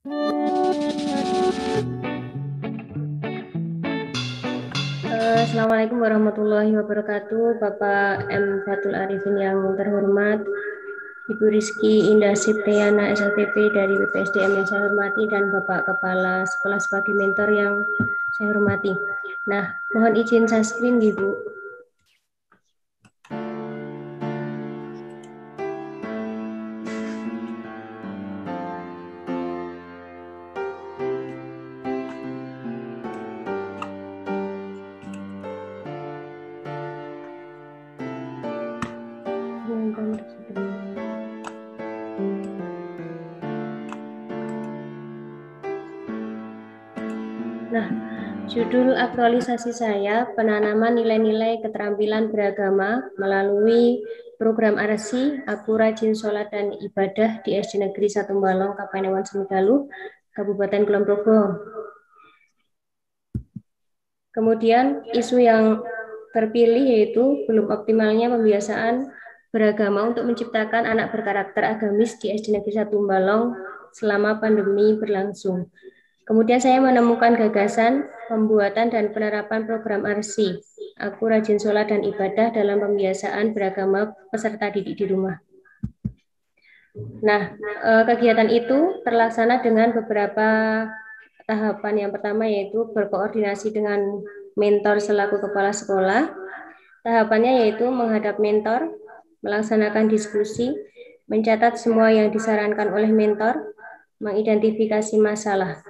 Assalamualaikum warahmatullahi wabarakatuh, Bapak M. Fatul Arifin yang terhormat, Ibu Rizky Indah Siptiana SLTP dari BPSDM yang saya hormati, dan Bapak Kepala Sekolah sebagai mentor yang saya hormati. Nah, mohon izin saya screen, Ibu. Nah, judul aktualisasi saya, penanaman nilai-nilai keterampilan beragama melalui program ARSI, Aku Rajin Sholat dan Ibadah di SD Negeri 1 Balong, Kapanewon Semigaluh, Kabupaten Kulon Progo. Kemudian isu yang terpilih yaitu belum optimalnya pembiasaan beragama untuk menciptakan anak berkarakter agamis di SD Negeri 1 Balong selama pandemi berlangsung. Kemudian saya menemukan gagasan pembuatan dan penerapan program ARSI, Aku Rajin Sholat dan Ibadah dalam pembiasaan beragama peserta didik di rumah. Nah, kegiatan itu terlaksana dengan beberapa tahapan. Yang pertama yaitu berkoordinasi dengan mentor selaku kepala sekolah. Tahapannya yaitu menghadap mentor, melaksanakan diskusi, mencatat semua yang disarankan oleh mentor, mengidentifikasi masalah.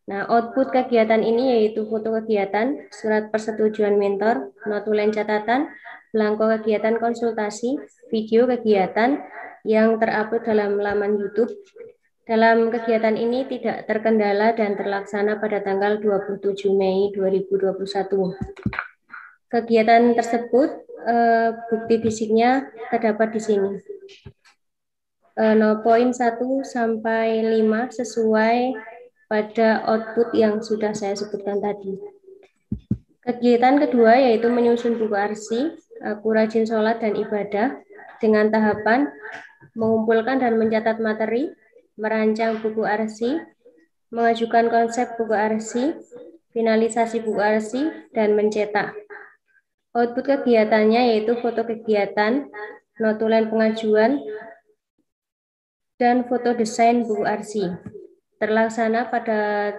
Nah, output kegiatan ini yaitu foto kegiatan, surat persetujuan mentor, notulen catatan, belangko kegiatan konsultasi, video kegiatan yang terupload dalam laman YouTube. Dalam kegiatan ini tidak terkendala dan terlaksana pada tanggal 27 Mei 2021. Kegiatan tersebut, bukti fisiknya terdapat di sini. 0.1 sampai 5 sesuai pada output yang sudah saya sebutkan tadi. Kegiatan kedua yaitu menyusun buku ARSI, Aku Rajin Sholat dan Ibadah, dengan tahapan mengumpulkan dan mencatat materi, merancang buku ARSI, mengajukan konsep buku ARSI, finalisasi buku ARSI, dan mencetak. Output kegiatannya yaitu foto kegiatan, notulen pengajuan, dan foto desain buku ARSI. Terlaksana pada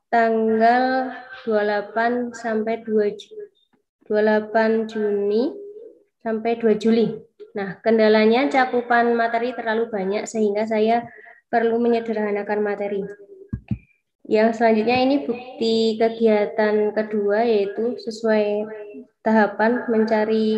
tanggal 28 sampai 28 Juni sampai 2 Juli. Nah, kendalanya cakupan materi terlalu banyak sehingga saya perlu menyederhanakan materi. Yang selanjutnya ini bukti kegiatan kedua yaitu sesuai tahapan mencari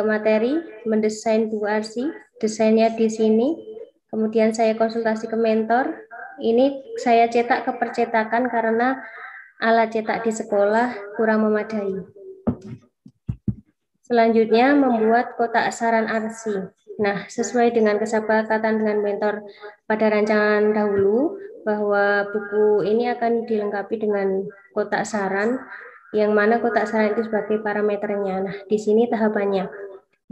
materi, mendesain buku ARSI, desainnya di sini. Kemudian saya konsultasi ke mentor. Ini saya cetak ke percetakan karena alat cetak di sekolah kurang memadai. Selanjutnya membuat kotak saran ARSI. Nah, sesuai dengan kesepakatan dengan mentor pada rancangan dahulu bahwa buku ini akan dilengkapi dengan kotak saran, yang mana kotak saran itu sebagai parameternya. Nah, di sini tahapannya.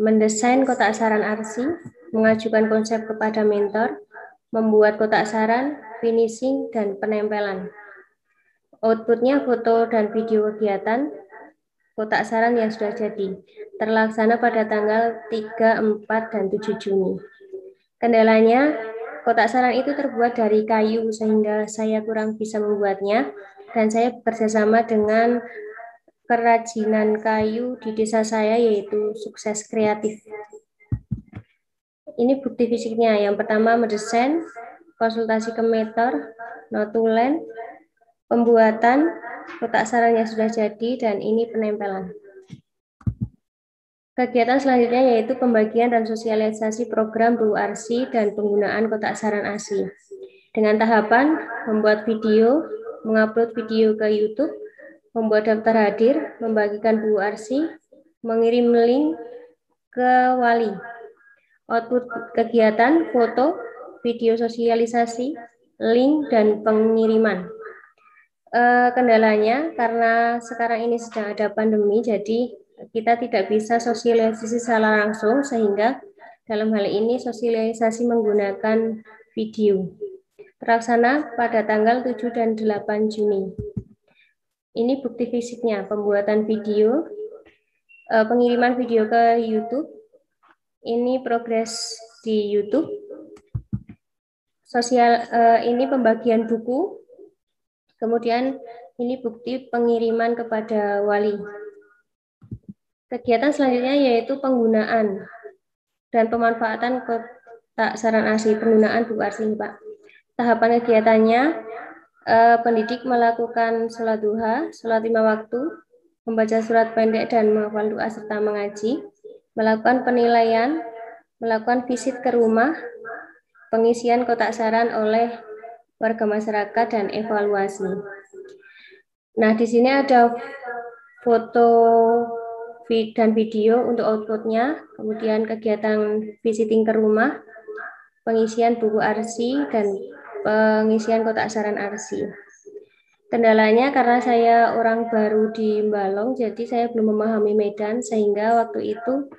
Mendesain kotak saran ARSI, mengajukan konsep kepada mentor, membuat kotak saran, finishing, dan penempelan. Outputnya foto dan video kegiatan, kotak saran yang sudah jadi. Terlaksana pada tanggal 3, 4, dan 7 Juni. Kendalanya, kotak saran itu terbuat dari kayu sehingga saya kurang bisa membuatnya, dan saya bekerjasama dengan kerajinan kayu di desa saya yaitu Sukses Kreatif. Ini bukti fisiknya. Yang pertama mendesain, konsultasi ke mentor, notulen, pembuatan, kotak saran yang sudah jadi, dan ini penempelan. Kegiatan selanjutnya yaitu pembagian dan sosialisasi program buku ARSI dan penggunaan kotak saran ASI. Dengan tahapan membuat video, mengupload video ke YouTube, membuat daftar hadir, membagikan buku ARSI, mengirim link ke wali. Output kegiatan, foto, video sosialisasi, link, dan pengiriman. Kendalanya karena sekarang ini sedang ada pandemi, jadi kita tidak bisa sosialisasi secara langsung, sehingga dalam hal ini sosialisasi menggunakan video. terlaksana pada tanggal 7 dan 8 Juni. Ini bukti fisiknya, pembuatan video, pengiriman video ke YouTube. Ini progres di YouTube. Ini pembagian buku. Kemudian ini bukti pengiriman kepada wali. Kegiatan selanjutnya yaitu penggunaan dan pemanfaatan kotak saran arsi, penggunaan buku arsi, Pak. Tahapan kegiatannya, pendidik melakukan sholat duha, sholat 5 waktu, membaca surat pendek dan menghafal doa serta mengaji, melakukan penilaian, melakukan visit ke rumah, pengisian kotak saran oleh warga masyarakat, dan evaluasi. Nah, di sini ada foto dan video untuk outputnya, kemudian kegiatan visiting ke rumah, pengisian buku arsi, dan pengisian kotak saran arsi. Kendalanya karena saya orang baru di Mbalong, jadi saya belum memahami Medan, sehingga waktu itu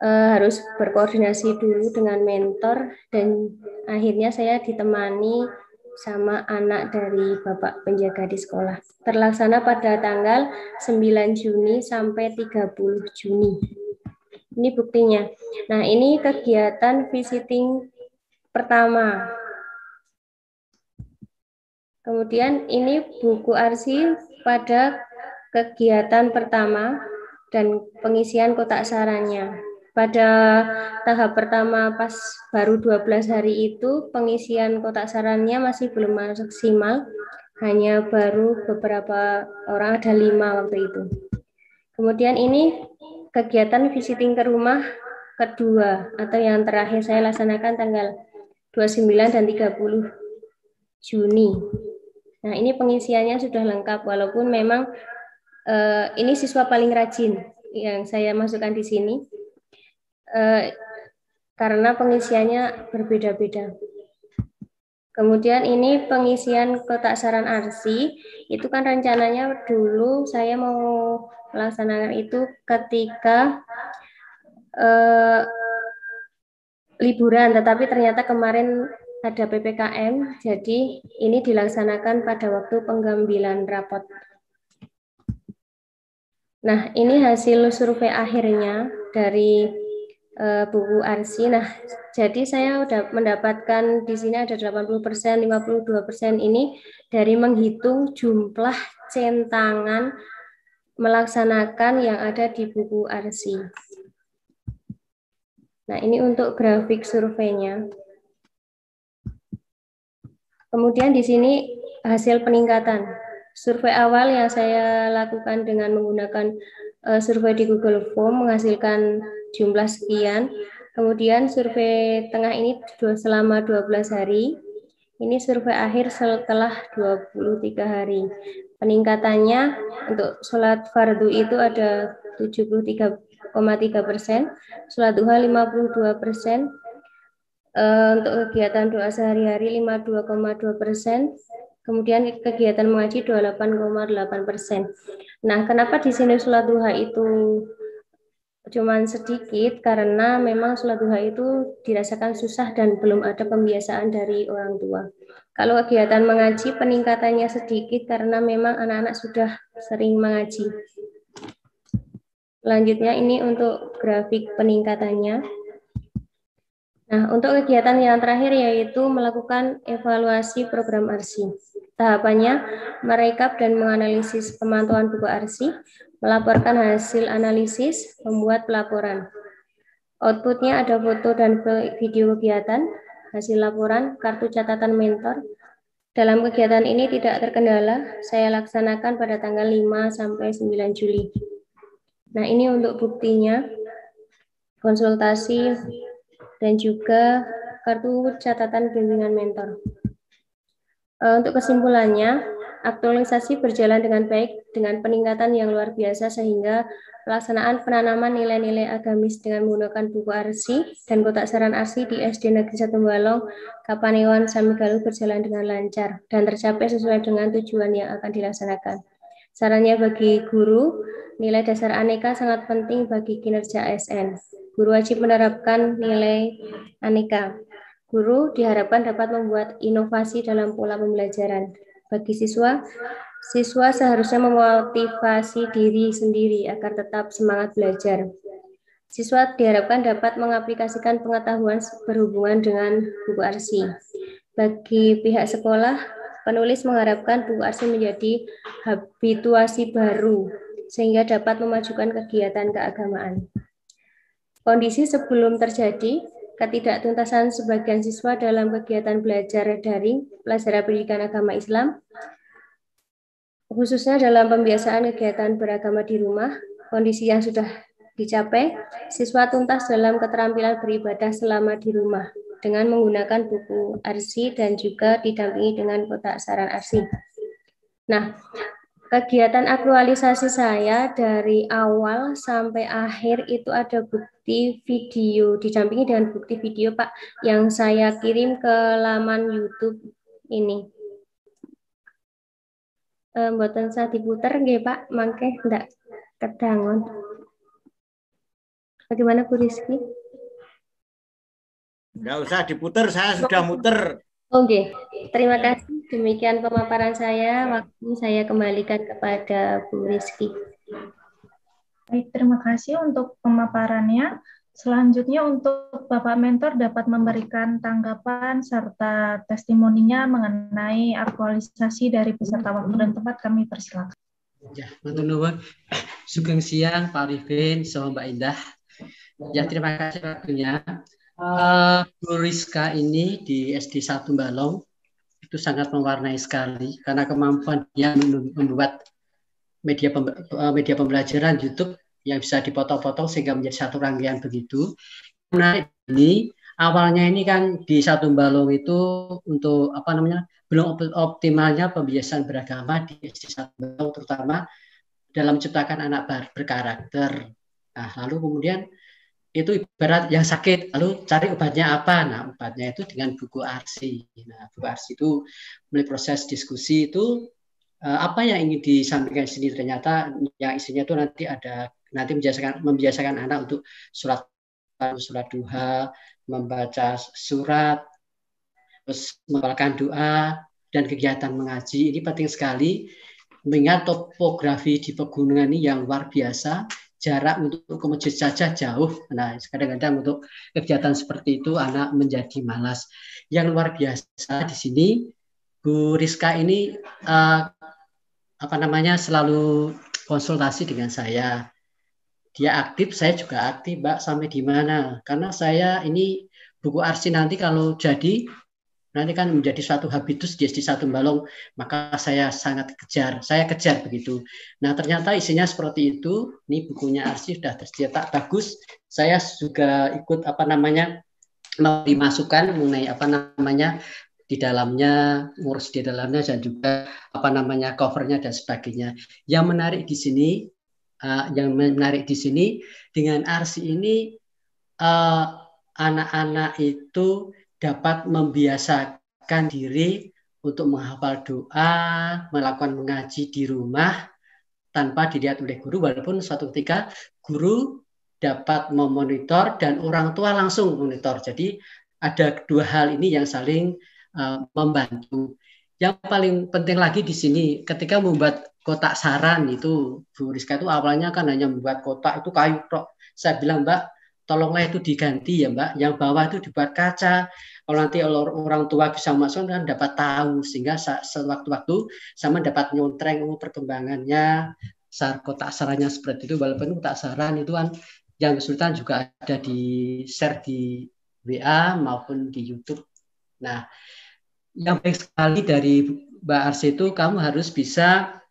harus berkoordinasi dulu dengan mentor, dan akhirnya saya ditemani sama anak dari Bapak penjaga di sekolah. Terlaksana pada tanggal 9 Juni sampai 30 Juni. Ini buktinya. Nah, ini kegiatan visiting pertama. Kemudian ini buku arsi pada kegiatan pertama dan pengisian kotak sarannya. Pada tahap pertama pas baru 12 hari itu pengisian kotak sarannya masih belum maksimal, hanya baru beberapa orang, ada 5 waktu itu. Kemudian ini kegiatan visiting ke rumah kedua atau yang terakhir saya laksanakan tanggal 29 dan 30 Juni. Nah, ini pengisiannya sudah lengkap, walaupun memang ini siswa paling rajin yang saya masukkan di sini, karena pengisiannya berbeda-beda. Kemudian ini pengisian kotak saran arsi, itu kan rencananya dulu saya mau melaksanakan itu ketika liburan, tetapi ternyata kemarin ada PPKM, jadi ini dilaksanakan pada waktu penggambilan rapot. Nah, ini hasil survei akhirnya dari buku arsi. Nah, jadi saya sudah mendapatkan di sini ada 80%, 52% ini dari menghitung jumlah centangan melaksanakan yang ada di buku arsi. Nah, ini untuk grafik surveinya. Kemudian di sini hasil peningkatan. Survei awal yang saya lakukan dengan menggunakan survei di Google Form menghasilkan jumlah sekian. Kemudian survei tengah ini selama 12 hari. Ini survei akhir setelah 23 hari. Peningkatannya untuk sholat fardu itu ada 73,3%, sholat duha 52%, untuk kegiatan doa sehari-hari 52,2%, kemudian kegiatan mengaji 28,8%. Nah, kenapa di sini sholat duha itu cuman sedikit? Karena memang sholat duha itu dirasakan susah dan belum ada pembiasaan dari orang tua. Kalau kegiatan mengaji peningkatannya sedikit karena memang anak-anak sudah sering mengaji. Selanjutnya ini untuk grafik peningkatannya. Nah, untuk kegiatan yang terakhir yaitu melakukan evaluasi program arsi. Tahapannya, merekap dan menganalisis pemantauan buku arsi, melaporkan hasil analisis, membuat pelaporan. Outputnya ada foto dan video kegiatan, hasil laporan, kartu catatan mentor. Dalam kegiatan ini tidak terkendala, saya laksanakan pada tanggal 5 sampai 9 Juli. Nah, ini untuk buktinya, konsultasi, dan juga kartu catatan bimbingan mentor. Untuk kesimpulannya, aktualisasi berjalan dengan baik dengan peningkatan yang luar biasa sehingga pelaksanaan penanaman nilai-nilai agamis dengan menggunakan buku arsi dan kotak saran arsi di SD Negeri 1 Mbalong, Kapanewon, Samigaluh berjalan dengan lancar dan tercapai sesuai dengan tujuan yang akan dilaksanakan. Sarannya bagi guru, nilai dasar aneka sangat penting bagi kinerja ASN. Guru wajib menerapkan nilai aneka. Guru diharapkan dapat membuat inovasi dalam pola pembelajaran. Bagi siswa, siswa seharusnya memotivasi diri sendiri agar tetap semangat belajar. Siswa diharapkan dapat mengaplikasikan pengetahuan berhubungan dengan buku arsi. Bagi pihak sekolah, penulis mengharapkan buku arsi menjadi habituasi baru sehingga dapat memajukan kegiatan keagamaan. Kondisi sebelum terjadi ketidaktuntasan sebagian siswa dalam kegiatan belajar daring, pelajaran pendidikan agama Islam, khususnya dalam pembiasaan kegiatan beragama di rumah, kondisi yang sudah dicapai, siswa tuntas dalam keterampilan beribadah selama di rumah dengan menggunakan buku arsi dan juga didampingi dengan kotak saran arsi. Nah, kegiatan aktualisasi saya dari awal sampai akhir itu ada bukti video, didampingi dengan bukti video Pak, yang saya kirim ke laman YouTube ini. Mboten usah diputer nggih Pak, mangke ndak kedangon. Bagaimana Bu Rizky? Nggak usah diputer, saya sudah muter. Oke, terima kasih. Demikian pemaparan saya. Waktu saya kembalikan kepada Bu Rizky. Baik, terima kasih untuk pemaparannya. Selanjutnya untuk Bapak Mentor dapat memberikan tanggapan serta testimoninya mengenai aktualisasi dari peserta waktu dan tempat, kami persilakan. Ya, matur nuwun. Sugeng siang Pak Arifin, sama Mbak Indah. Ya, terima kasih waktunya. Bu Rizka ini di SD 1 Balong itu sangat mewarnai sekali karena kemampuan dia membuat media pembelajaran YouTube yang bisa dipotong-potong sehingga menjadi satu rangkaian begitu. Menarik ini awalnya ini kan di 1 Balong itu untuk belum optimalnya pembiasaan beragama di SD 1 Balong terutama dalam menciptakan anak berkarakter. Nah, lalu kemudian itu ibarat yang sakit, lalu cari obatnya apa? Nah, obatnya itu dengan buku arsi. Nah, buku arsi itu melalui proses diskusi itu apa yang ingin disampaikan di sini ternyata yang isinya itu nanti membiasakan anak untuk sholat duha, membaca surat, terus membacakan doa dan kegiatan mengaji. Ini penting sekali mengingat topografi di pegunungan ini yang luar biasa. Jarak untuk ke masjid saja jauh. Nah, kadang-kadang untuk kegiatan seperti itu anak menjadi malas. Yang luar biasa di sini Bu Rizka ini selalu konsultasi dengan saya. Dia aktif, saya juga aktif, Mbak. Sampai di mana? Karena saya ini buku arsi nanti kalau jadi nanti kan menjadi suatu habitus di SD 1 Balong, maka saya kejar begitu. Nah, ternyata isinya seperti itu. Ini bukunya arsi sudah tercetak bagus. Saya juga ikut memberi masukan mengenai di dalamnya, ngurus di dalamnya dan juga covernya dan sebagainya. Yang menarik di sini dengan arsi ini anak-anak itu dapat membiasakan diri untuk menghafal doa, melakukan mengaji di rumah tanpa dilihat oleh guru, walaupun suatu ketika guru dapat memonitor dan orang tua langsung memonitor. Jadi ada dua hal ini yang saling membantu. Yang paling penting lagi di sini ketika membuat kotak saran itu Bu Rizka itu awalnya kan hanya membuat kotak itu kayu tok. Saya bilang, Mbak, tolonglah itu diganti ya Mbak, yang bawah itu dibuat kaca. Kalau nanti orang tua bisa masuk kan dapat tahu sehingga sewaktu-waktu sama dapat nyontreng perkembangannya kotak sarannya seperti itu. Walaupun kotak saran itu kan yang kesulitan juga ada di share di WA maupun di YouTube. Nah, yang baik sekali dari Mbak Arsi itu kamu harus bisa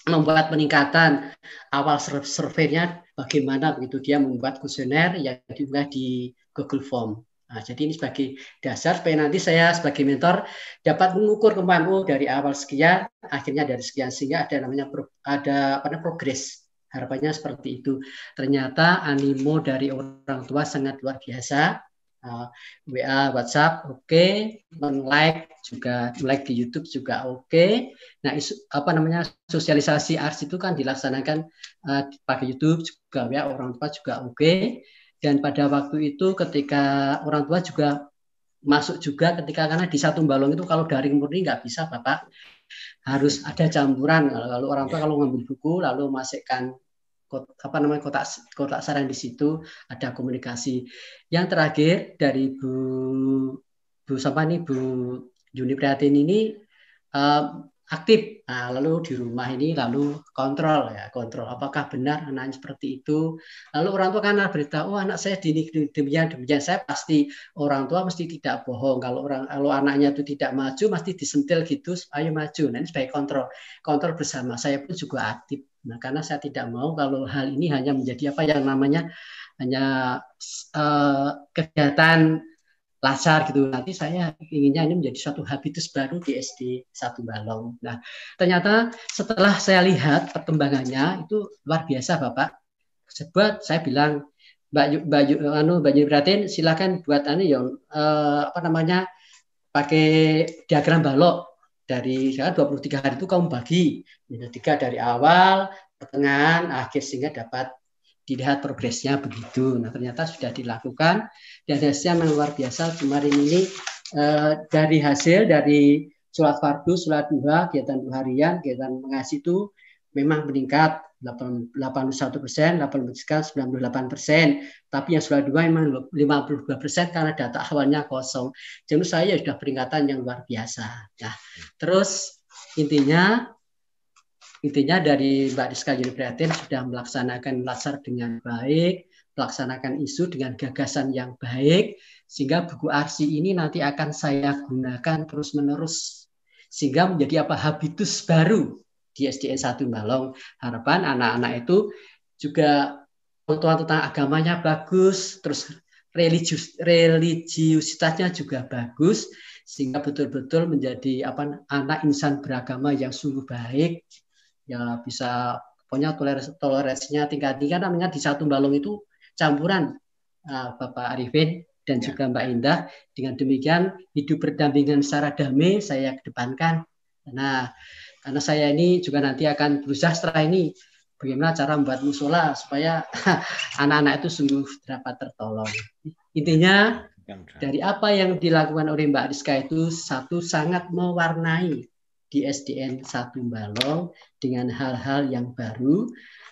membuat peningkatan awal surveinya bagaimana begitu dia membuat kuesioner yang diunggah di Google Form. Nah, jadi ini sebagai dasar supaya nanti saya sebagai mentor dapat mengukur kemampuan dari awal sekian, akhirnya dari sekian sehingga ada progres. Harapannya seperti itu. Ternyata animo dari orang tua sangat luar biasa. WA, WhatsApp, oke, like di YouTube juga oke. Nah, sosialisasi ARS itu kan dilaksanakan pakai YouTube juga, ya orang tua juga oke. Dan pada waktu itu ketika orang tua juga masuk juga karena di satu balong itu kalau daring murni nggak bisa Bapak, harus ada campuran. Kalau orang tua kalau ngambil buku lalu masukkan kotak saran di situ, ada komunikasi. Yang terakhir dari Bu Yuni Prihatin ini aktif. Nah, lalu di rumah ini lalu kontrol apakah benar anaknya seperti itu. Lalu orang tua karena beritahu anak saya demikian, saya pasti orang tua mesti tidak bohong. Kalau anaknya itu tidak maju mesti disentil gitu, ayo maju. Nah, ini sebagai kontrol bersama. Saya pun juga aktif. Nah, karena saya tidak mau kalau hal ini hanya menjadi apa yang namanya hanya kegiatan Lasar gitu. Nanti saya inginnya ini menjadi suatu habitus baru di SD 1 Balong. Nah, ternyata setelah saya lihat perkembangannya itu luar biasa, Bapak. Sebab saya bilang, Mbak Yuni silakan buat pakai diagram balok. Dari 23 hari itu kamu bagi 3 dari awal, pertengahan, akhir sehingga dapat dilihat progresnya begitu. Nah, ternyata sudah dilakukan dan hasilnya luar biasa. Kemarin ini dari hasil dari sholat fardu, sholat duha, kegiatan harian, kegiatan mengaji itu memang meningkat 81%, 98%. Tapi yang sholat duha memang 52% karena data awalnya kosong. Jadi saya sudah peringatan yang luar biasa. Nah, terus intinya dari Mbak Rizka Yuni Prihatin sudah melaksanakan lasar dengan baik, melaksanakan isu dengan gagasan yang baik, sehingga buku arsi ini nanti akan saya gunakan terus-menerus, sehingga menjadi habitus baru di SDN 1 Balong. Harapan anak-anak itu juga pengetahuan tentang agamanya bagus, terus religiusitasnya juga bagus, sehingga betul-betul menjadi anak insan beragama yang sungguh baik. Ya bisa pokoknya toleransinya tingkat tinggi, namanya di 1 Balong itu campuran Bapak Arifin dan juga Mbak Indah. Dengan demikian hidup berdampingan secara damai saya kedepankan. Nah, karena saya ini juga nanti akan berusaha setelah ini bagaimana cara membuat musola supaya anak-anak itu sungguh dapat tertolong. Intinya dari apa yang dilakukan oleh Mbak Rizka itu satu sangat mewarnai di SDN 1 Balong dengan hal-hal yang baru,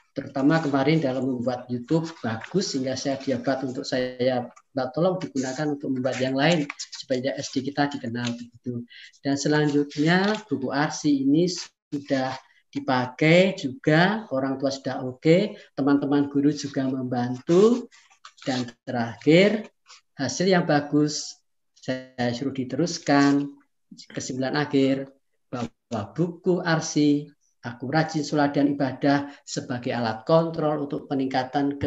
terutama kemarin dalam membuat YouTube bagus sehingga saya diabat untuk saya tolong digunakan untuk membuat yang lain supaya SD kita dikenal begitu. Dan selanjutnya buku arsi ini sudah dipakai juga, orang tua sudah oke, teman-teman guru juga membantu, dan terakhir hasil yang bagus saya suruh diteruskan. Kesimpulan akhir bahwa buku arsi Aku Rajin Sholat dan Ibadah sebagai alat kontrol untuk peningkatan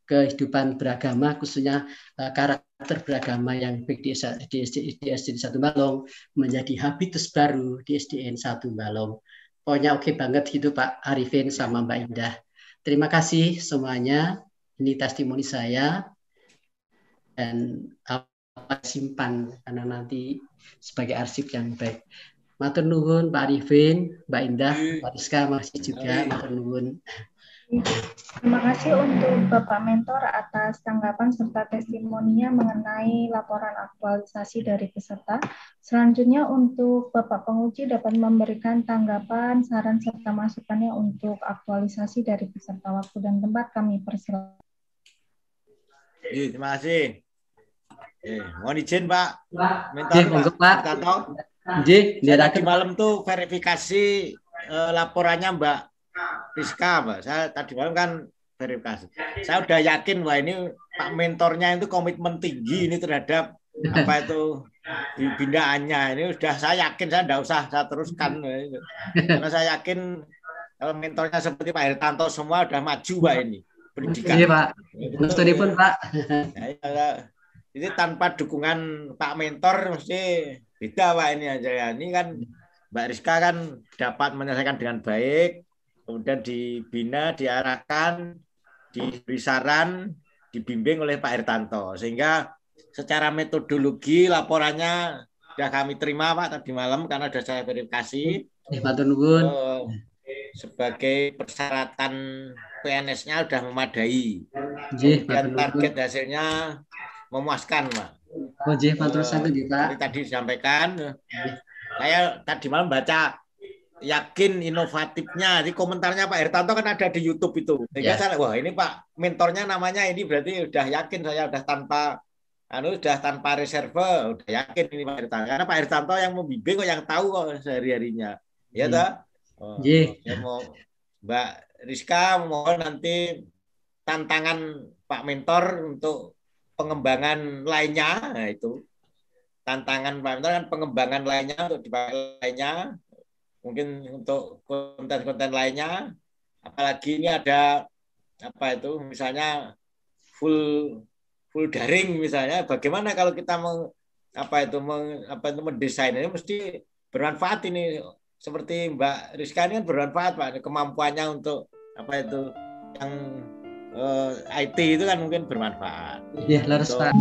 kehidupan beragama, khususnya karakter beragama yang baik di SDN 1 Balong menjadi habitus baru di SDN 1 Balong. Pokoknya oke banget gitu Pak Arifin sama Mbak Indah. Terima kasih semuanya. Ini testimoni saya dan simpan karena nanti sebagai arsip yang baik. Matur nuwun Pak Arifin, Mbak Indah, Pak Rizka masih juga matur nuwun. Terima kasih untuk Bapak Mentor atas tanggapan serta testimoninya mengenai laporan aktualisasi dari peserta. Selanjutnya untuk Bapak Penguji dapat memberikan tanggapan, saran serta masukannya untuk aktualisasi dari peserta. Waktu dan tempat kami persilakan. Terima kasih. Mohon izin Pak Mentor, Pak Tato. Tadi malam tuh verifikasi laporannya Mbak Rizka, Mbak. Saya tadi malam kan verifikasi. Saya udah yakin wah ini Pak Mentornya itu komitmen tinggi ini terhadap apa itu bindaannya. Ini udah saya yakin, saya enggak usah saya teruskan. Karena saya yakin kalau mentornya seperti Pak Hertanto semua udah maju Pak ini pendidikan. Iya Pak. Mesti pun Pak. Ini tanpa dukungan Pak Mentor mesti beda Pak ini aja ya. Ini kan Mbak Rizka kan dapat menyelesaikan dengan baik, kemudian dibina, diarahkan, diberi saran, dibimbing oleh Pak Hertanto. Sehingga secara metodologi laporannya sudah kami terima Pak tadi malam karena sudah saya verifikasi. Sebagai persyaratan PNS-nya sudah memadai. Dan target hasilnya memuaskan Pak. Oh, matur sangat Pak. Tadi disampaikan, saya tadi malam baca yakin inovatifnya. Di komentarnya Pak Hertanto kan ada di YouTube itu. Sehingga saya, wah ini Pak mentornya namanya ini berarti udah yakin saya udah tanpa reserve, udah yakin ini Pak Hertanto. Karena Pak Hertanto yang membimbing kok, yang tahu kok sehari-harinya. Ya toh? Saya mau Mbak Rizka mohon nanti tantangan Pak Mentor untuk pengembangan lainnya, nah itu tantangan Pak Mentor kan pengembangan lainnya untuk dipakai lainnya, mungkin untuk konten-konten lainnya, apalagi ini ada apa itu misalnya full daring misalnya, bagaimana kalau kita mendesain ini mesti bermanfaat ini, seperti Mbak Rizka ini kan bermanfaat Pak, kemampuannya untuk apa itu yang IT itu kan mungkin bermanfaat. Iya, harus Pak.